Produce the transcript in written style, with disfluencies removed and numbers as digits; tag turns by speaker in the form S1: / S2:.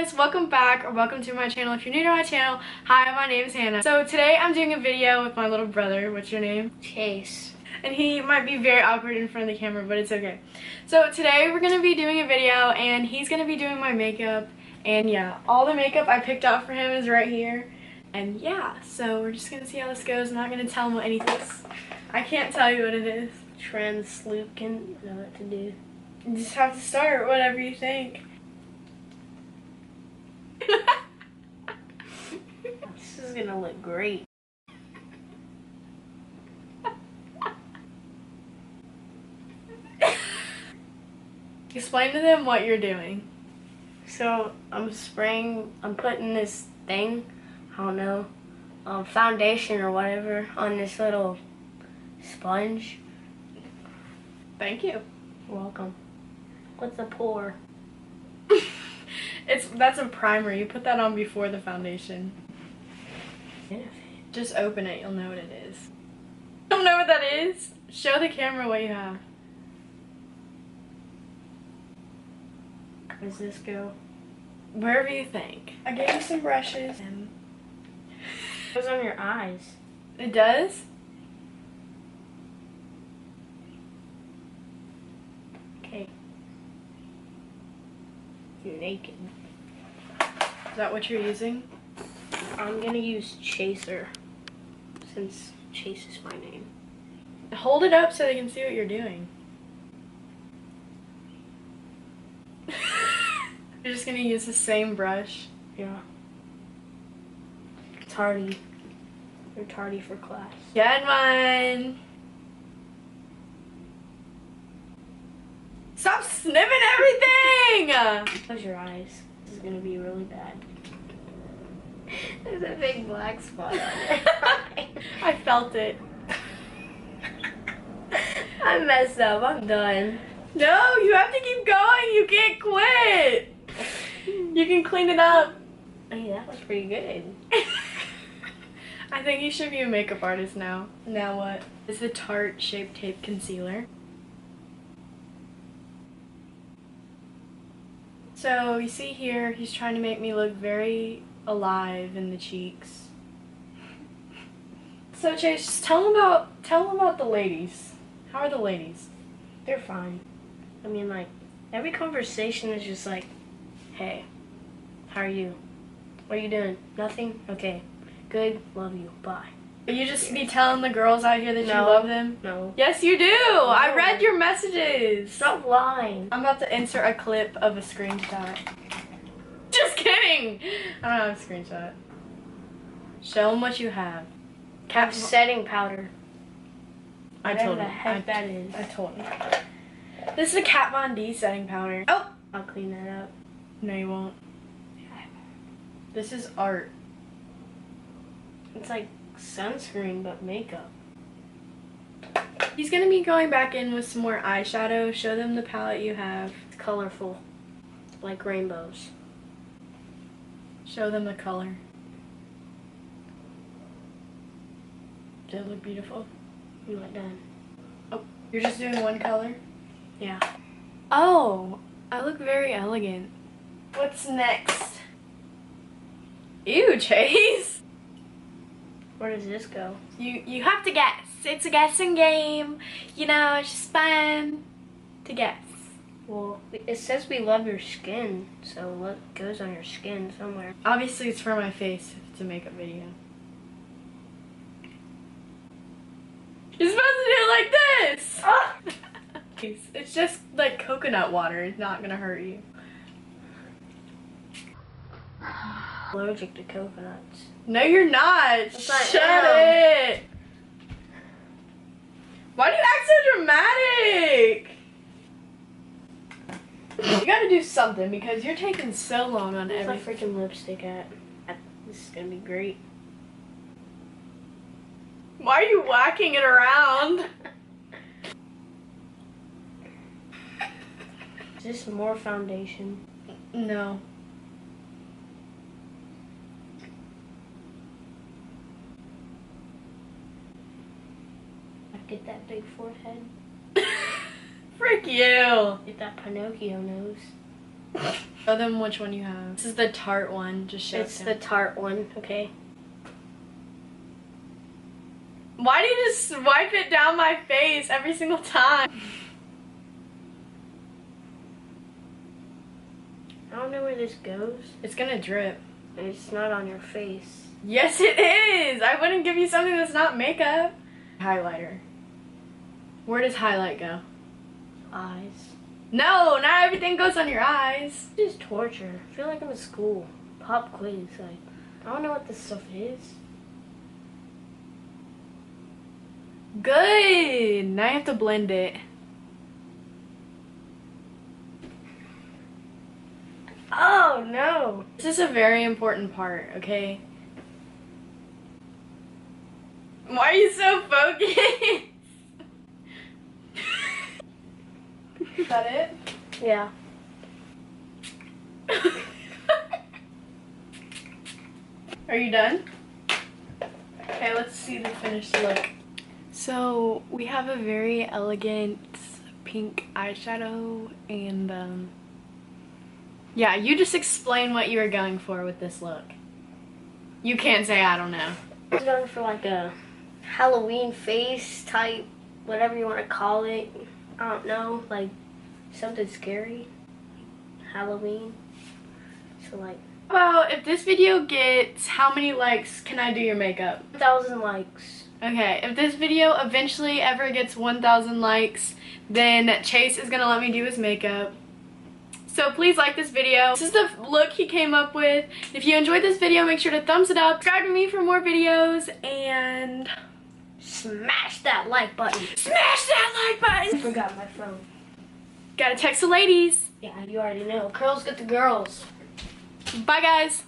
S1: guys, welcome back or welcome to my channel. If you're new to my channel, hi, my name is Hannah. So today I'm doing a video with my little brother. What's your name?
S2: Chase.
S1: And he might be very awkward in front of the camera, but it's okay. So today we're gonna be doing a video and he's gonna be doing my makeup. And yeah, all the makeup I picked out for him is right here. And yeah, so we're just gonna see how this goes. I'm not gonna tell him what anything is. I can't tell you what it is.
S2: Translucent, can know what to do.
S1: You just have to start whatever you think.
S2: This is gonna look great.
S1: Explain to them what you're doing.
S2: So I'm putting this thing, I don't know, foundation or whatever on this little sponge.
S1: Thank you.
S2: You're welcome. What's a pour?
S1: That's a primer. You put that on before the foundation.
S2: Yeah.
S1: Just open it, you'll know what it is. Don't know what that is? Show the camera what you have.
S2: Where does this go?
S1: Wherever you think. I gave you some brushes. And
S2: It goes on your eyes.
S1: it does?
S2: Okay. You're naked.
S1: Is that what you're using?
S2: I'm gonna use Chaser, since Chase is my name.
S1: Hold it up so they can see what you're doing. You're just gonna use the same brush.
S2: Yeah. Tardy. You're tardy for class.
S1: Good one. Stop sniffing everything!
S2: Close your eyes. This is gonna be really bad. There's a big black spot on it.
S1: I felt it.
S2: I messed up. I'm done.
S1: No, you have to keep going. You can't quit. You can clean it up.
S2: Hey, that was pretty good.
S1: I think you should be a makeup artist now. Now what? This is the Tarte Shape Tape Concealer. So you see here, he's trying to make me look very alive in the cheeks. So Chase, just tell him about the ladies. How are the ladies?
S2: They're fine. I mean, like, every conversation is just like, hey, how are you? What are you doing? Nothing? Okay. Good. Love you. Bye.
S1: You just be telling the girls out here that you love them?
S2: No.
S1: Yes, you do. No. I read your messages.
S2: Stop lying.
S1: I'm about to insert a clip of a screenshot. Just kidding. I don't have a screenshot. Show them what you have.
S2: Have setting powder.
S1: I told him.
S2: Whatever the heck that is.
S1: I told him. This is a Kat Von D setting powder. Oh!
S2: I'll clean that up.
S1: No, you won't. This is art.
S2: It's like sunscreen, but makeup.
S1: He's gonna be going back in with some more eyeshadow. Show them the palette you have.
S2: It's colorful. Like rainbows.
S1: Show them the color. Does it look beautiful?
S2: You look done.
S1: Oh, you're just doing one color?
S2: Yeah.
S1: Oh, I look very elegant. What's next? Ew, Chase.
S2: Where does this go?
S1: You have to guess. It's a guessing game. You know, it's just fun to guess.
S2: Well, it says we love your skin, so what goes on your skin somewhere?
S1: Obviously, it's for my face if it's a makeup video. You're supposed to do it like this!
S2: Ah!
S1: It's just like coconut water. It's not gonna hurt you.
S2: Allergic to coconuts.
S1: No, you're not.
S2: Yes, I
S1: Shut
S2: am.
S1: it. Why do you act so dramatic? You gotta do something because you're taking so long on
S2: Where's my
S1: everything.
S2: freaking lipstick at? This is gonna be great.
S1: Why are you whacking it around?
S2: Is this more foundation?
S1: No.
S2: Get that big forehead.
S1: Frick you.
S2: Get that Pinocchio nose.
S1: Show them which one you have. This is the Tarte one. Just show
S2: It's
S1: them.
S2: the Tarte one, okay?
S1: Why do you just wipe it down my face every single time?
S2: I don't know where this goes.
S1: It's gonna drip.
S2: It's not on your face.
S1: Yes, it is! I wouldn't give you something that's not makeup. Highlighter. Where does highlight go?
S2: Eyes.
S1: No, not everything goes on your eyes.
S2: This is torture. I feel like I'm in school. Pop quiz. Like, I don't know what this stuff is.
S1: Good! Now you have to blend it.
S2: Oh, no.
S1: This is a very important part, okay? Why are you so focused? Is that it?
S2: Yeah.
S1: Are you done? Okay, let's see the finished look. So, we have a very elegant pink eyeshadow and yeah, you just explain what you were going for with this look. You can't say I don't know.
S2: I was going for like a Halloween face type, whatever you want to call it. I don't know, like something scary. Halloween. So like,
S1: Well, if this video gets, how many likes can I do your makeup?
S2: 1,000 likes.
S1: Okay, if this video eventually ever gets 1,000 likes, then Chase is gonna let me do his makeup. So please like this video. This is the look he came up with. If you enjoyed this video, make sure to thumbs it up. Subscribe to me for more videos and
S2: Smash that like button.
S1: smash that like
S2: I
S1: button.
S2: forgot my phone.
S1: Gotta text the ladies.
S2: Yeah, you already know. Girls get the girls.
S1: Bye guys.